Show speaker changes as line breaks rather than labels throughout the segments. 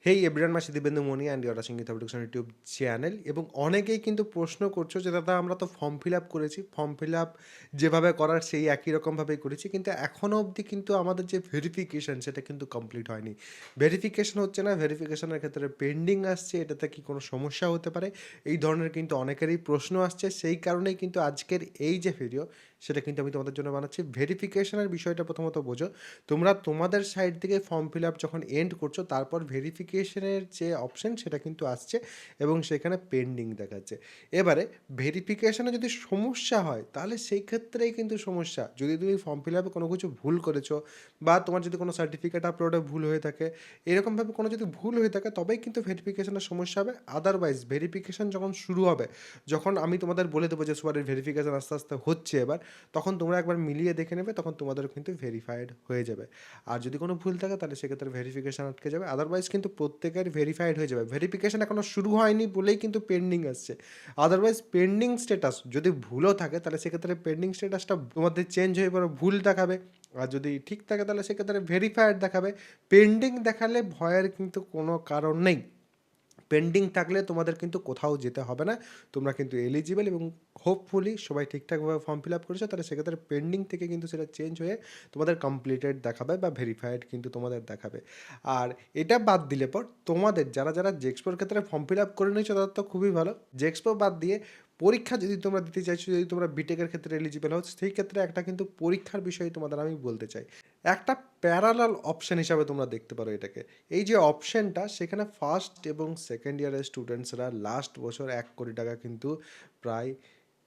Hey everyone, my Dibendu Moni and you are watching Geeta production YouTube channel. এবং অনেকেই কিন্তু প্রশ্ন করছো যে দাদা আমরা তো ফর্ম ফিল আপ করেছি, ফর্ম ফিল আপ যেভাবে করার সেই একই রকমভাবেই করেছি, কিন্তু এখনও অবধি কিন্তু আমাদের যে ভেরিফিকেশান সেটা কিন্তু কমপ্লিট হয়নি। ভেরিফিকেশান হচ্ছে না, ভেরিফিকেশানের ক্ষেত্রে পেন্ডিং আসছে, এটাতে কি কোনো সমস্যা হতে পারে? এই ধরনের কিন্তু অনেকেরই প্রশ্ন আসছে। সেই কারণেই কিন্তু আজকের এই যে ভিডিও সেটা কিন্তু আমি তোমাদের জন্য বানাচ্ছি। ভেরিফিকেশানের বিষয়টা প্রথমত বোঝো। তোমরা তোমাদের সাইড থেকে ফর্ম ফিল আপ যখন এন্ড করছো, তারপর ভেরিফিকেশনের যে অপশন সেটা কিন্তু আসছে এবং সেখানে পেন্ডিং দেখাচ্ছে। এবারে ভেরিফিকেশনে যদি সমস্যা হয় তাহলে সেই ক্ষেত্রেই কিন্তু সমস্যা। যদি তুমি ফর্ম ফিল আপে কোনো কিছু ভুল করেছো বা তোমার যদি কোনো সার্টিফিকেট আপলোডে ভুল হয়ে থাকে, এরকমভাবে কোনো যদি ভুল হয়ে থাকে তবেই কিন্তু ভেরিফিকেশনের সমস্যা হবে। আদারওয়াইজ ভেরিফিকেশন যখন শুরু হবে, যখন আমি তোমাদের বলে দেবো যে সবার ভেরিফিকেশন আস্তে আস্তে হচ্ছে এবার, তখন তোমরা একবার মিলিয়ে দেখে নেবে, তখন তোমাদের কিন্তু ভেরিফাইড হয়ে যাবে। আর যদি কোনো ভুল থাকে তাহলে সেক্ষেত্রে ভেরিফিকেশান আটকে যাবে। আদারওয়াইজ কিন্তু প্রত্যেকের ভেরিফাইড হয়ে যাবে। ভেরিফিকেশান এখনও শুরু হয়নি বলেই কিন্তু পেন্ডিং আসছে। আদারওয়াইজ পেন্ডিং স্ট্যাটাস যদি ভুলও থাকে তাহলে সেক্ষেত্রে পেন্ডিং স্ট্যাটাসটা তোমাদের চেঞ্জ হয়ে পরে ভুল দেখাবে। আর যদি ঠিক থাকে তাহলে সেক্ষেত্রে ভেরিফাইড দেখাবে। পেন্ডিং দেখালে ভয়ের কিন্তু কোনো কারণ নেই। পেন্ডিং থাকলে তোমাদের কিন্তু কোথাও যেতে হবে না, তোমরা কিন্তু এলিজিবল এবং হোপফুলি সবাই ঠিকঠাকভাবে ফর্ম ফিল আপ করেছো, তাহলে সেক্ষেত্রে পেন্ডিং থেকে কিন্তু সেটা চেঞ্জ হয়ে তোমাদের কমপ্লিটেড দেখাবে বা ভেরিফাইড কিন্তু তোমাদের দেখাবে। আর এটা বাদ দিলে পর তোমাদের যারা যারা জেক্সপোর ক্ষেত্রে ফর্ম ফিল আপ করে নিয়েছো তাদের তো খুবই ভালো। জেক্সপো বাদ দিয়ে পরীক্ষা যদি তোমরা দিতে চাইছো, যদি তোমরা বিটেকের ক্ষেত্রে এলিজিবল হও, সেই ক্ষেত্রে একটা কিন্তু পরীক্ষার বিষয়ে তোমাদের আমি বলতে চাই। একটা প্যারালাল অপশন হিসাবে তোমরা দেখতে পারো এটাকে। এই যে অপশনটা, সেখানে ফার্স্ট এবং সেকেন্ড ইয়ারের স্টুডেন্টসরা লাস্ট বছর 1 কোটি টাকা কিন্তু প্রায়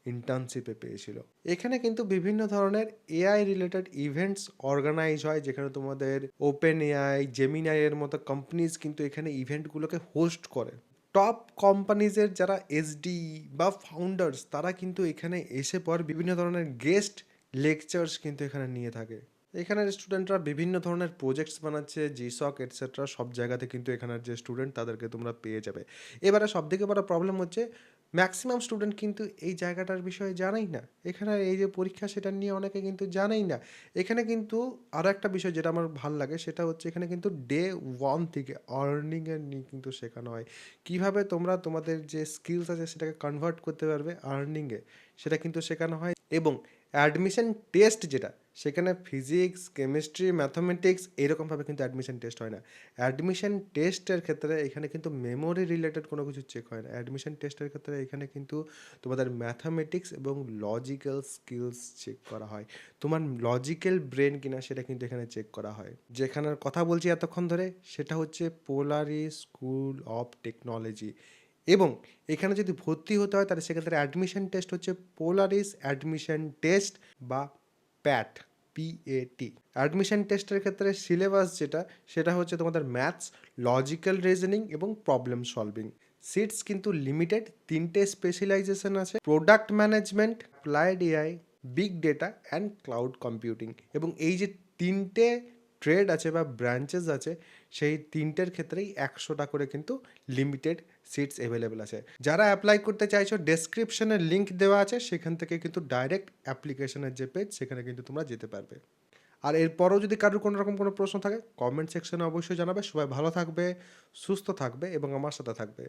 ইন্টার্নশিপে পেয়েছিল। এখানে কিন্তু বিভিন্ন ধরনের এআই রিলেটেড ইভেন্টস অর্গানাইজ হয়, যেখানে তোমাদের ওপেন এআই, জেমিনাই এর মতো কোম্পানিজ কিন্তু এখানে ইভেন্টগুলোকে হোস্ট করে। টপ কোম্পানিজের যারা এসডি বা ফাউন্ডার্স, তারা কিন্তু এখানে এসে পর বিভিন্ন ধরনের গেস্ট লেকচার্স কিন্তু এখানে নিয়ে থাকে। এখানের স্টুডেন্টরা বিভিন্ন ধরনের প্রজেক্টস বানাচ্ছে, জিসক এটসেট্রা, সব জায়গাতে কিন্তু এখানের যে স্টুডেন্ট তাদেরকে তোমরা পেয়ে যাবে। এবারে সবথেকে বড় প্রবলেম হচ্ছে ম্যাক্সিমাম স্টুডেন্ট কিন্তু এই জায়গাটার বিষয়ে জানেই না। এখানে এই যে পরীক্ষা সেটা নিয়ে অনেকে কিন্তু জানেই না। এখানে কিন্তু আরও একটা বিষয় যেটা আমার ভাল লাগে, সেটা হচ্ছে এখানে কিন্তু ডে ওয়ান থেকে আর্নিংয়ের নিয়ে কিন্তু শেখানো হয়। কীভাবে তোমরা তোমাদের যে স্কিলস আছে সেটাকে কনভার্ট করতে পারবে আর্নিংয়ে, সেটা কিন্তু শেখানো হয়। এবং অ্যাডমিশন টেস্ট যেটা, সেখানে ফিজিক্স, কেমিস্ট্রি, ম্যাথামেটিক্স এরকমভাবে কিন্তু অ্যাডমিশন টেস্ট হয় না। অ্যাডমিশন টেস্টের ক্ষেত্রে এখানে কিন্তু মেমোরি রিলেটেড কোনো কিছু চেক হয় না। অ্যাডমিশন টেস্টের ক্ষেত্রে এখানে কিন্তু তোমাদের ম্যাথামেটিক্স এবং লজিক্যাল স্কিলস চেক করা হয়। তোমার লজিক্যাল ব্রেন কিনা সেটা কিন্তু এখানে চেক করা হয়। যেখানের কথা বলছি এতক্ষণ ধরে সেটা হচ্ছে পোলারিস স্কুল অফ টেকনোলজি। এবং এখানে যদি ভর্তি হতে হয় তাহলে সেক্ষেত্রে অ্যাডমিশন টেস্ট হচ্ছে পোলারিস অ্যাডমিশন টেস্ট বা প্যাট, পিএটি। অ্যাডমিশন টেস্টের ক্ষেত্রে সিলেবাস যেটা, সেটা হচ্ছে তোমাদের ম্যাথস, লজিক্যাল রিজনিং এবং প্রবলেম সলভিং। সিটস কিন্তু লিমিটেড, 3টে স্পেশালাইজেশন আছে: product management, applied AI, big data and cloud computing. এবং এই যে 3টে ট্রেড আছে বা ব্রাঞ্চেস আছে, সেই 3টের ক্ষেত্রেই 100টা করে কিন্তু লিমিটেড সিটস অ্যাভেলেবেল আছে। যারা অ্যাপ্লাই করতে চাইছো, ডেসক্রিপশনে লিঙ্ক দেওয়া আছে, সেখান থেকে কিন্তু ডাইরেক্ট অ্যাপ্লিকেশনের যে পেজ সেখানে কিন্তু তোমরা যেতে পারবে। আর এরপরও যদি কারোর কোনো রকম কোনো প্রশ্ন থাকে কমেন্ট সেকশনে অবশ্যই জানাবে। সবাই ভালো থাকবে, সুস্থ থাকবে এবং আমার সাথে থাকবে।